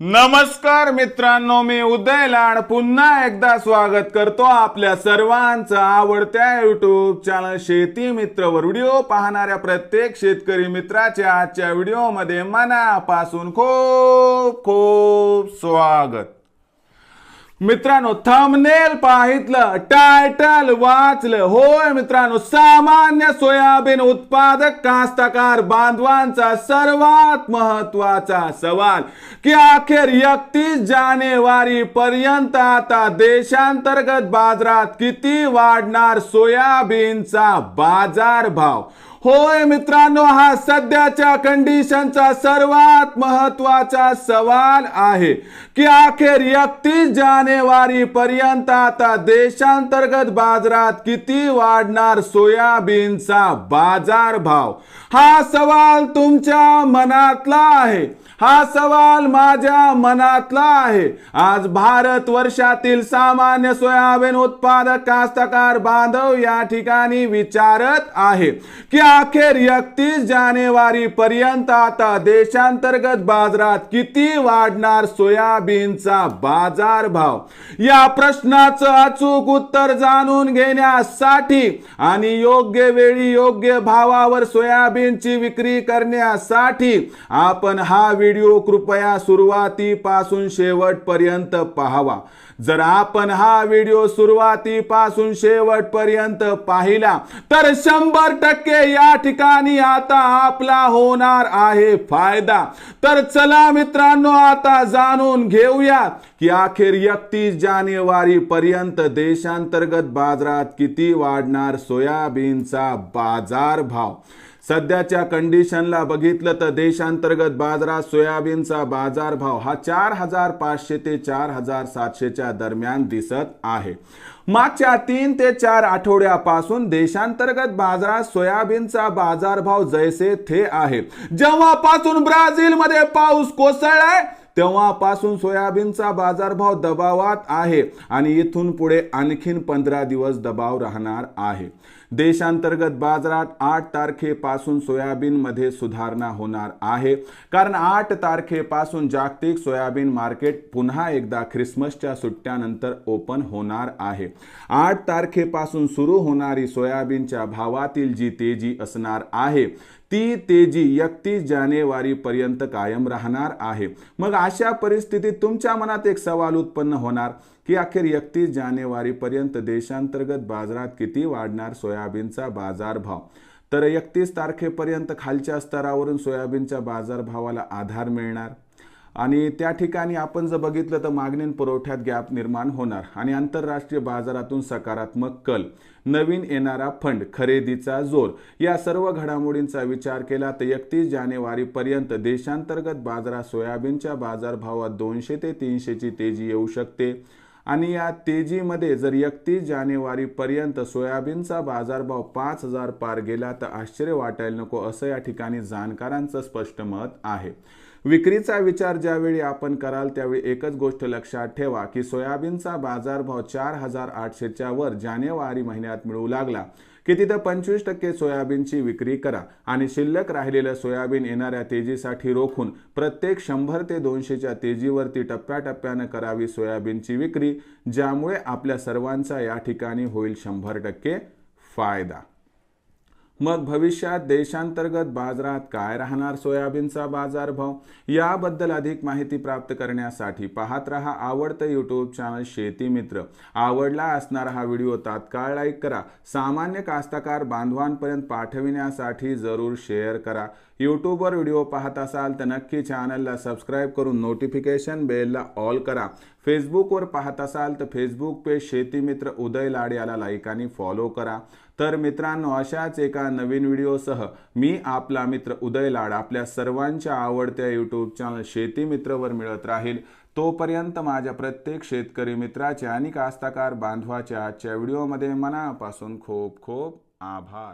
नमस्कार मित्रांनो, मी उदय लाड पुन्हा एकदा स्वागत करतो आपल्या सर्वांचं आवडत्या युट्यूब चॅनल शेती मित्रवर व्हिडिओ पाहणाऱ्या प्रत्येक शेतकरी मित्राच्या आजच्या व्हिडिओमध्ये मनापासून खूप खूप स्वागत। मित्रांनो, थंबनेल पाहितलं, टायटल वाचलं, होय मित्रांनो, सामान्य सोयाबीन उत्पादक कास्तकार बांधवांचा सर्वात महत्वाचा सवाल की अखेर 31 जानेवारी पर्यंत आता देशांतर्गत बाजारात किती वाढणार सोयाबीनचा बाजारभाव। होय मित्रांनो, हा सध्याच्या कंडिशनचा सर्वात महत्वाचा सवाल आहे की अखेर 31 जानेवारी पर्यंत आता देशांतर्गत बाजारात किती वाढणार सोयाबीनचा बाजारभाव। हा सवाल तुमच्या मनातला आहे, हा सवाल माझ्या मनातला आहे। आज भारत वर्षातील सामान्य सोयाबीन उत्पादक कास्तकार बांधव या ठिकाणी विचारत आहे की अखेर 31 जानेवारी पर्यंत आता देशांतर्गत बाजारात किती वाढणार सोयाबीनचा बाजारभाव। या प्रश्नाचं अचूक उत्तर जाणून घेण्यासाठी आणि योग्य वेळी योग्य भावावर सोयाबीनची विक्री करण्यासाठी आपण हा व्हिडिओ कृपया सुरुवातीपासून शेवटपर्यंत पाहावा। जर आपण हा व्हिडिओ सुरुवातीपासून शेवटपर्यंत पाहिला तर 100% या ठिकाणी आता आपला होणार आहे फायदा। तर चला मित्रांनो, आता जाणून घेऊया की अखेर 31 जानेवारी पर्यंत देशांतर्गत बाजारात किती वाढणार सोयाबीनचा बाजारभाव। सध्याच्या कंडिशनला बघितलं तर देशांतर्गत बाजारात सोयाबीनचा बाजारभाव हा 4500 ते 4700 च्या दरम्यान दिसत आहे। मागच्या 3 ते 4 आठवड्यापासून देशांतर्गत बाजारात सोयाबीनचा बाजारभाव जैसे थे आहे। जेव्हापासून ब्राझीलमध्ये पाऊस कोसळलाय तेव्हापासून सोयाबीनचा बाजारभाव दबावात आहे आणि इथून पुढे आणखीन 15 दिवस दबाव राहणार आहे। देशांतर्गत बाजारात 8 तारखेपासून सोयाबीनमध्ये सुधारणा होणार आहे, कारण 8 तारखेपासून जागतिक सोयाबीन मार्केट पुन्हा एकदा ख्रिसमसच्या सुट्ट्यानंतर ओपन होणार आहे। 8 तारखेपासून सुरू होणारी सोयाबीनच्या भावातील जी तेजी असणार आहे ती तेजी 31 जानेवारी पर्यंत कायम राहणार आहे। मग अशा परिस्थितीत तुमच्या मनात एक सवाल उत्पन्न होणार की अखेर 31 जानेवारी पर्यंत देशांतर्गत बाजारात किती वाढणार सोयाबीनचा बाजारभाव। तर 31 तारखेपर्यंत खालच्या स्तरावरून सोयाबीनच्या बाजारभावाला आधार मिळणार आणि त्या ठिकाणी आपण जर बघितलं तर मागणी आणि पुरवठ्यात गॅप निर्माण होणार आणि आंतरराष्ट्रीय बाजारातून सकारात्मक कल, नवीन येणारा फंड, खरेदीचा जोर, या सर्व घडामोडींचा विचार केला तर 31 जानेवारी पर्यंत देशांतर्गत बाजारात सोयाबीनच्या बाजारभावात 200 ते 300 ची तेजी येऊ शकते आणि या तेजीमध्ये जर 31 जानेवारी पर्यंत सोयाबीनचा बाजारभाव 5000 पार गेला तर आश्चर्य वाटायला नको, असं या ठिकाणी जाणकारांचं स्पष्ट मत आहे। विक्रीचा विचार ज्यावेळी आपण कराल त्यावेळी एकच गोष्ट लक्षात ठेवा की सोयाबीनचा बाजारभाव 4800 च्या वर जानेवारी महिन्यात मिळू लागला की तिथं 25% सोयाबीनची विक्री करा आणि शिल्लक राहिलेलं सोयाबीन येणाऱ्या तेजीसाठी रोखून प्रत्येक 100 ते 200 च्या तेजीवरती टप्प्याटप्प्याने करावी सोयाबीनची विक्री, ज्यामुळे आपल्या सर्वांचा या ठिकाणी होईल 100% फायदा। मग भविष्यात देशांतर्गत बाजारात काय राहणार सोयाबीनचा बाजारभाव, याबद्दल अधिक माहिती प्राप्त करण्यासाठी पाहत रहा आवडतं यूट्यूब चॅनल शेती मित्र। आवडला असणारा हा व्हिडिओ तात्काळ लाईक करा, सामान्य कास्तकार बांधवांपर्यंत पाठविण्यासाठी जरूर शेअर करा। यूट्यूबवर व्हिडिओ पाहत असाल तर नक्की चॅनलला सबस्क्राईब करून नोटिफिकेशन बेलला ऑल करा। फेसबुकवर पाहत असाल तर फेसबुक पेज शेती मित्र उदय लाड याला लाईक आणि फॉलो करा। तर मित्रांनो, अशाच एका नवीन व्हिडिओसह मी आपला मित्र उदय लाड आपल्या सर्वांच्या आवडत्या यूट्यूब चॅनल शेती मित्रवर मिळत राहील। तोपर्यंत माझ्या प्रत्येक शेतकरी मित्राच्या आणि कास्तकार बांधवाच्या आजच्या व्हिडिओमध्ये मनापासून खूप खूप आभार।